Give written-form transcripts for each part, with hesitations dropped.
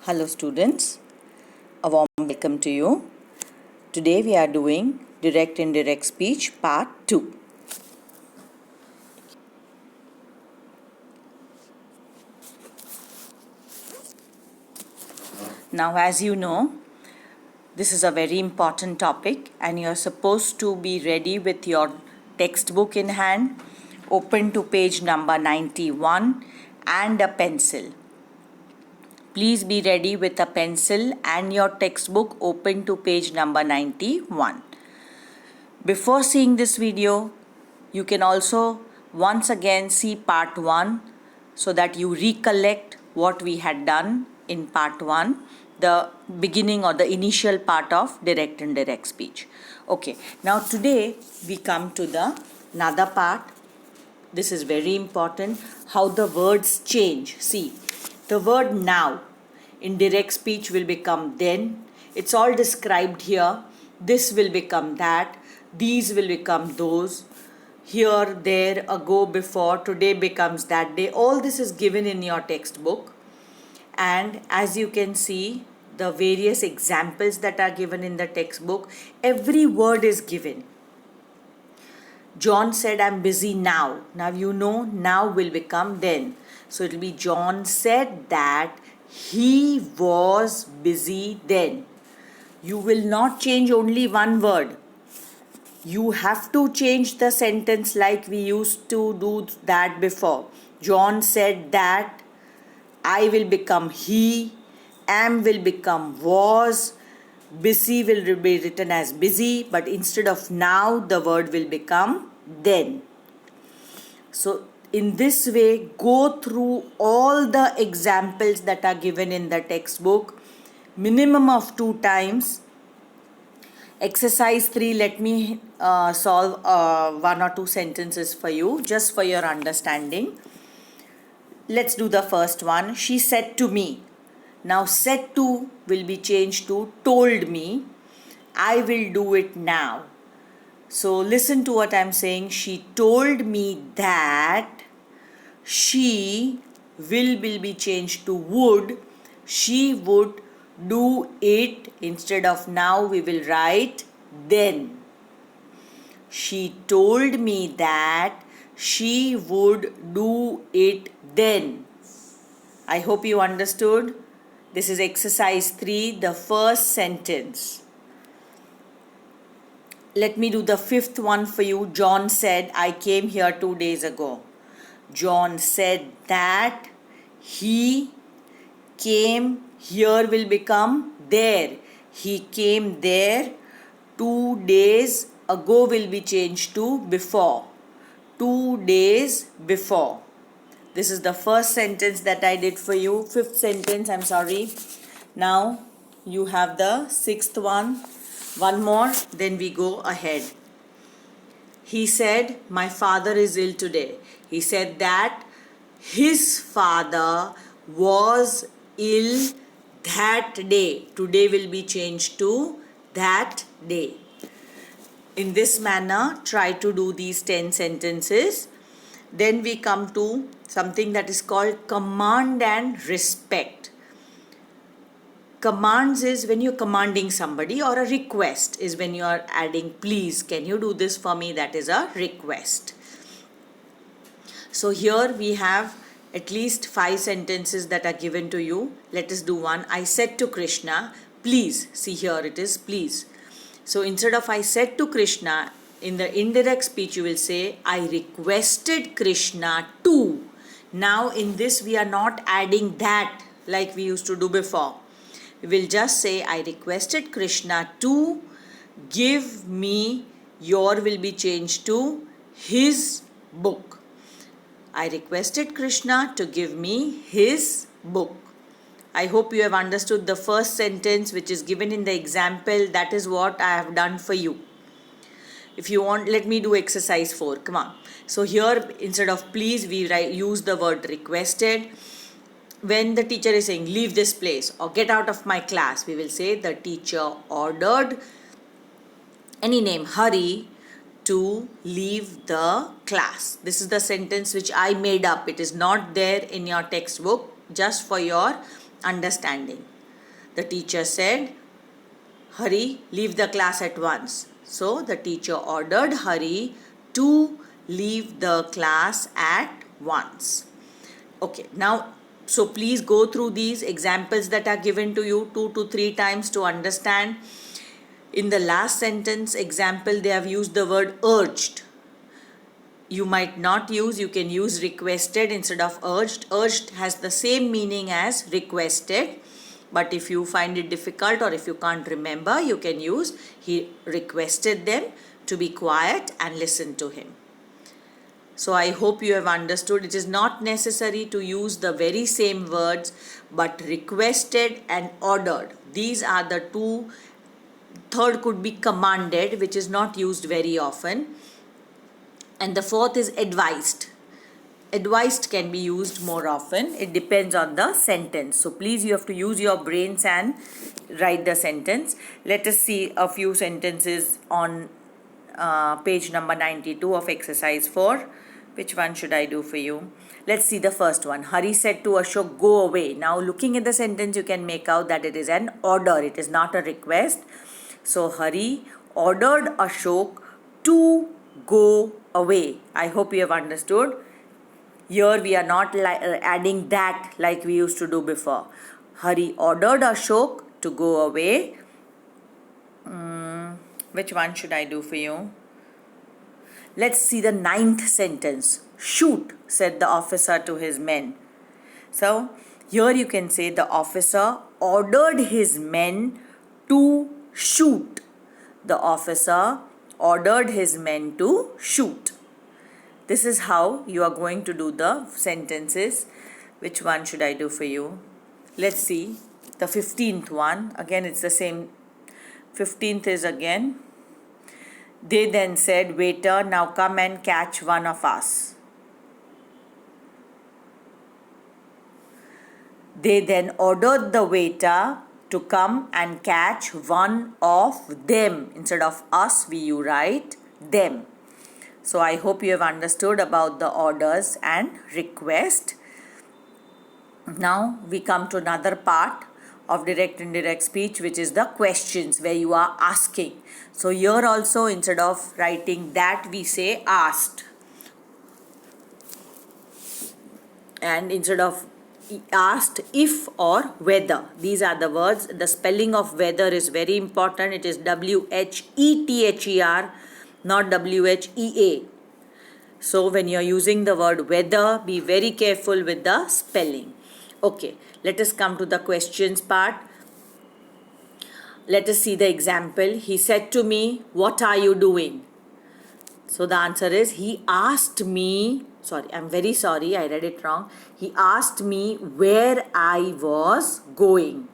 Hello students, a warm welcome to you. Today we are doing direct indirect speech part 2. Now as you know, this is a very important topic and you are supposed to be ready with your textbook in hand, open to page number 91 and a pencil. Please be ready with a pencil and your textbook open to page number 91. Before seeing this video, you can also once again see part 1 so that you recollect what we had done in part 1, the beginning or the initial part of direct and indirect speech. Okay, now today we come to the another part. This is very important, how the words change. See, the word now in direct speech will become then. It's all described here. This will become that. These will become those. Here, there, ago, before, today becomes that day. All this is given in your textbook. And as you can see, the various examples that are given in the textbook, every word is given. John said, I'm busy now. Now you know, now will become then. So it will be John said that he was busy then. You will not change only one word. You have to change the sentence like we used to do that before. John said that, I will become he, am will become was, busy will be written as busy, but instead of now, the word will become then. So, in this way, go through all the examples that are given in the textbook, minimum of 2 times. Exercise 3, let me solve 1 or 2 sentences for you, just for your understanding. Let's do the first one. She said to me. Now said to will be changed to told me. I will do it now. So listen to what I'm saying. She told me that. She will be changed to would. She would do it. Instead of now we will write then. She told me that she would do it then. I hope you understood. This is exercise 3, the first sentence. Let me do the 5th one for you. John said, I came here 2 days ago. John said that he came here will become there. He came there 2 days ago will be changed to before. 2 days before. This is the first sentence that I did for you. 5th sentence, I'm sorry. Now you have the 6th one. One more, then we go ahead. He said, my father is ill today. He said that his father was ill that day. Today will be changed to that day. In this manner, try to do these 10 sentences. Then we come to something that is called command and respect. Commands is when you're commanding somebody, or a request is when you are adding please, can you do this for me? That is a request. So here we have at least 5 sentences that are given to you. Let us do one. I said to Krishna, please. See here it is please. So instead of I said to Krishna, in the indirect speech you will say I requested Krishna to. Now in this we are not adding that like we used to do before. We will just say I requested Krishna to give me, your will be changed to his book. I requested Krishna to give me his book. I hope you have understood the first sentence which is given in the example. That is what I have done for you. If you want, let me do exercise 4. Come on. So here instead of please we use the word requested. When the teacher is saying leave this place or get out of my class, we will say the teacher ordered any name Hari to leave the class. This is the sentence which I made up. It is not there in your textbook, just for your understanding. The teacher said, Hari, leave the class at once. So the teacher ordered Hari to leave the class at once. Okay, now, so please go through these examples that are given to you 2 to 3 times to understand. In the last sentence example, they have used the word urged. You might not use, you can use requested instead of urged. Urged has the same meaning as requested. But if you find it difficult or if you can't remember, you can use he requested them to be quiet and listen to him. So I hope you have understood. It is not necessary to use the very same words, but requested and ordered. These are the two. Third could be commanded, which is not used very often. And the fourth is advised. Advised can be used more often. It depends on the sentence. So please, you have to use your brains and write the sentence. Let us see a few sentences on page number 92 of exercise 4. Which one should I do for you? Let's see the first one. Hari said to Ashok, go away. Now looking at the sentence, you can make out that it is an order. It is not a request. So Hari ordered Ashok to go away. I hope you have understood. Here we are not adding that like we used to do before. Hari ordered Ashok to go away. Which one should I do for you? Let's see the 9th sentence. Shoot, said the officer to his men. So here you can say the officer ordered his men to shoot. The officer ordered his men to shoot. This is how you are going to do the sentences. Which one should I do for you? Let's see the 15th one. Again, it's the same. 15th is again. They then said, waiter, now come and catch one of us. They then ordered the waiter to come and catch one of them. Instead of us, you write them. So I hope you have understood about the orders and request. Now we come to another part of direct and indirect speech, which is the questions where you are asking. So here also, instead of writing that, we say asked. And instead of asked, if or whether. These are the words. The spelling of whether is very important. It is WHETHER, not WHEA. So when you are using the word whether, be very careful with the spelling. Okay, let us come to the questions part. Let us see the example. He said to me, what are you doing? So the answer is, he asked me, I'm very sorry, I read it wrong. He asked me where I was going.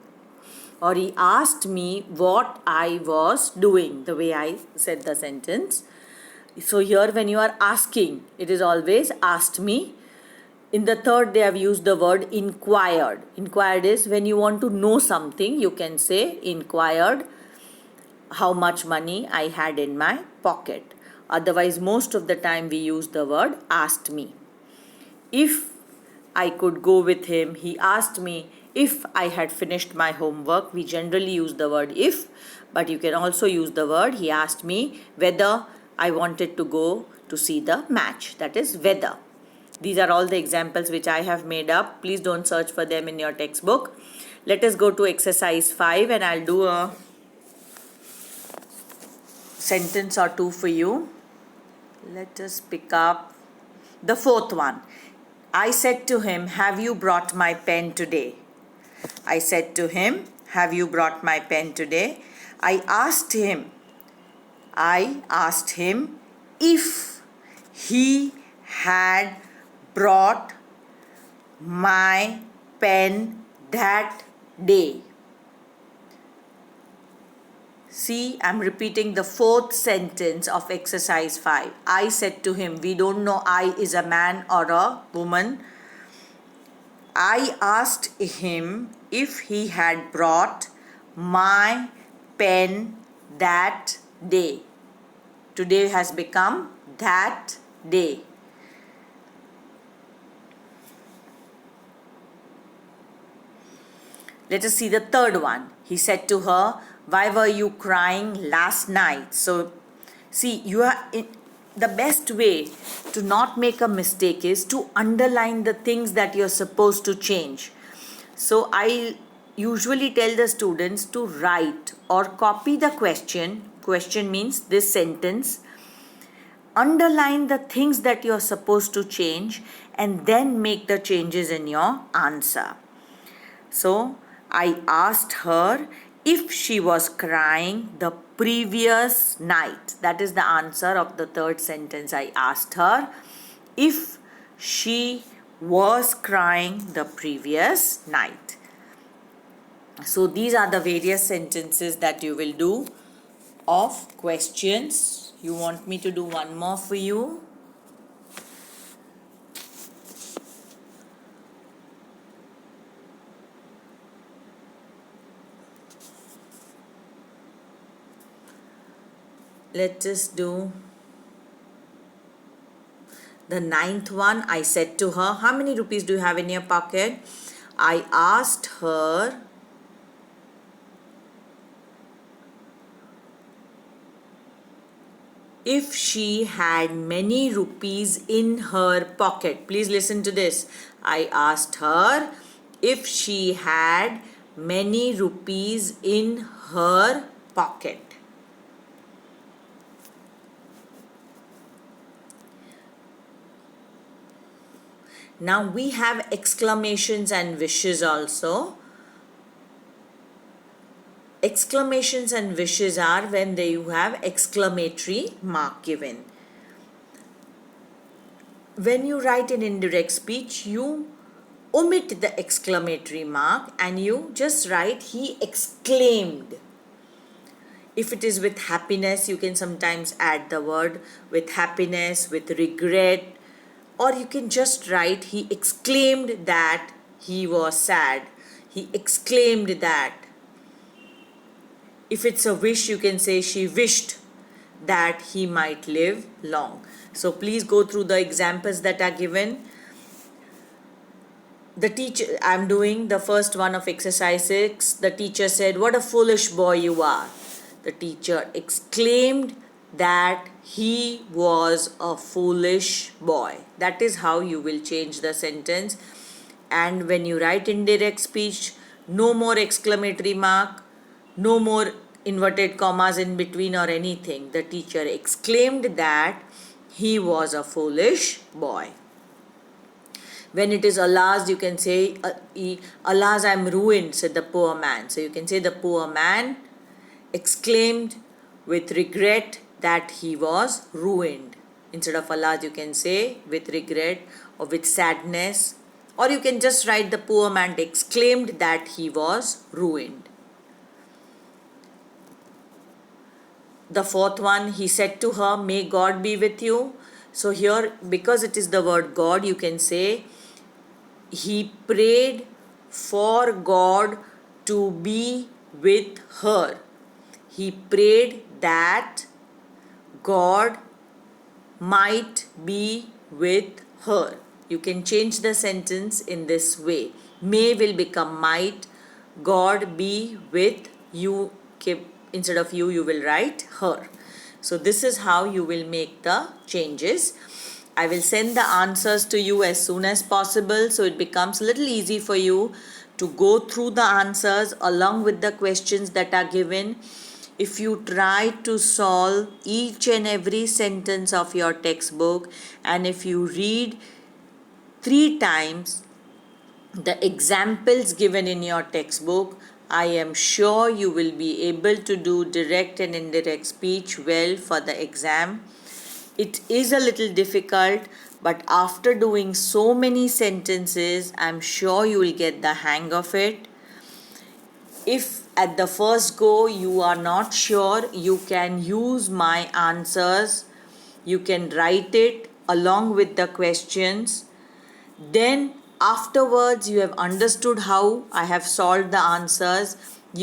Or he asked me what I was doing, the way I said the sentence. So here when you are asking, it is always asked me. In the third, they have used the word inquired. Inquired is when you want to know something, you can say inquired how much money I had in my pocket. Otherwise, most of the time we use the word asked me. If I could go with him, he asked me if I had finished my homework. We generally use the word if, but you can also use the word, he asked me whether I wanted to go to see the match. That is whether. These are all the examples which I have made up. Please don't search for them in your textbook. Let us go to exercise 5 and I'll do a sentence or two for you. Let us pick up the 4th one. I said to him, have you brought my pen today? I said to him, have you brought my pen today? I asked him if he had brought my pen that day. See, I'm repeating the 4th sentence of exercise 5. I said to him, we don't know I is a man or a woman. I asked him if he had brought my pen that day. Today has become that day. Let us see the third one. He said to her, "Why were you crying last night?" So, see, the best way to not make a mistake is to underline the things that you're supposed to change. So, I usually tell the students to write or copy the question. Question means this sentence. Underline the things that you're supposed to change and then make the changes in your answer. So, I asked her if she was crying the previous night. That is the answer of the third sentence. I asked her if she was crying the previous night. So, these are the various sentences that you will do of questions. You want me to do one more for you? Let us do the ninth one. I said to her, how many rupees do you have in your pocket? I asked her if she had many rupees in her pocket. Please listen to this. I asked her if she had many rupees in her pocket. Now we have exclamations and wishes also. Exclamations and wishes are when you have exclamatory mark given. When you write an indirect speech, you omit the exclamatory mark and you just write he exclaimed. If it is with happiness, you can sometimes add the word with happiness, with regret, or you can just write he exclaimed that he was sad. He exclaimed that. If it's a wish, you can say she wished that he might live long. So please go through the examples that are given. The teacher, I'm doing the first one of exercise 6. The teacher said, "What a foolish boy you are." The teacher exclaimed that he was a foolish boy. That is how you will change the sentence. And when you write indirect speech, no more exclamatory mark, no more inverted commas in between or anything. The teacher exclaimed that he was a foolish boy. When it is alas, you can say, "Alas, I'm ruined," said the poor man. So you can say the poor man exclaimed with regret that he was ruined. Instead of alas, you can say with regret or with sadness, or you can just write the poor man exclaimed that he was ruined. The fourth one, he said to her, "May God be with you." So here, because it is the word God, you can say he prayed for God to be with her. He prayed that God might be with her. You can change the sentence in this way. May will become might. God be with you. Instead of you, you will write her. So this is how you will make the changes. I will send the answers to you as soon as possible, so it becomes a little easy for you to go through the answers along with the questions that are given. If you try to solve each and every sentence of your textbook, and if you read 3 times the examples given in your textbook, I am sure you will be able to do direct and indirect speech well for the exam. It is a little difficult, but after doing so many sentences, I'm sure you will get the hang of it. If at the first go you are not sure, you can use my answers. You can write it along with the questions. Then afterwards you have understood how I have solved the answers.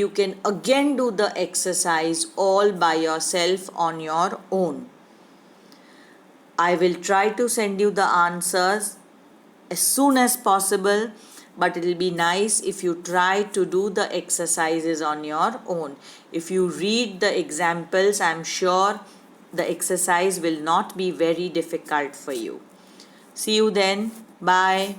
You can again do the exercise all by yourself on your own. I will try to send you the answers as soon as possible, but it will be nice if you try to do the exercises on your own. If you read the examples, I'm sure the exercise will not be very difficult for you. See you then. Bye.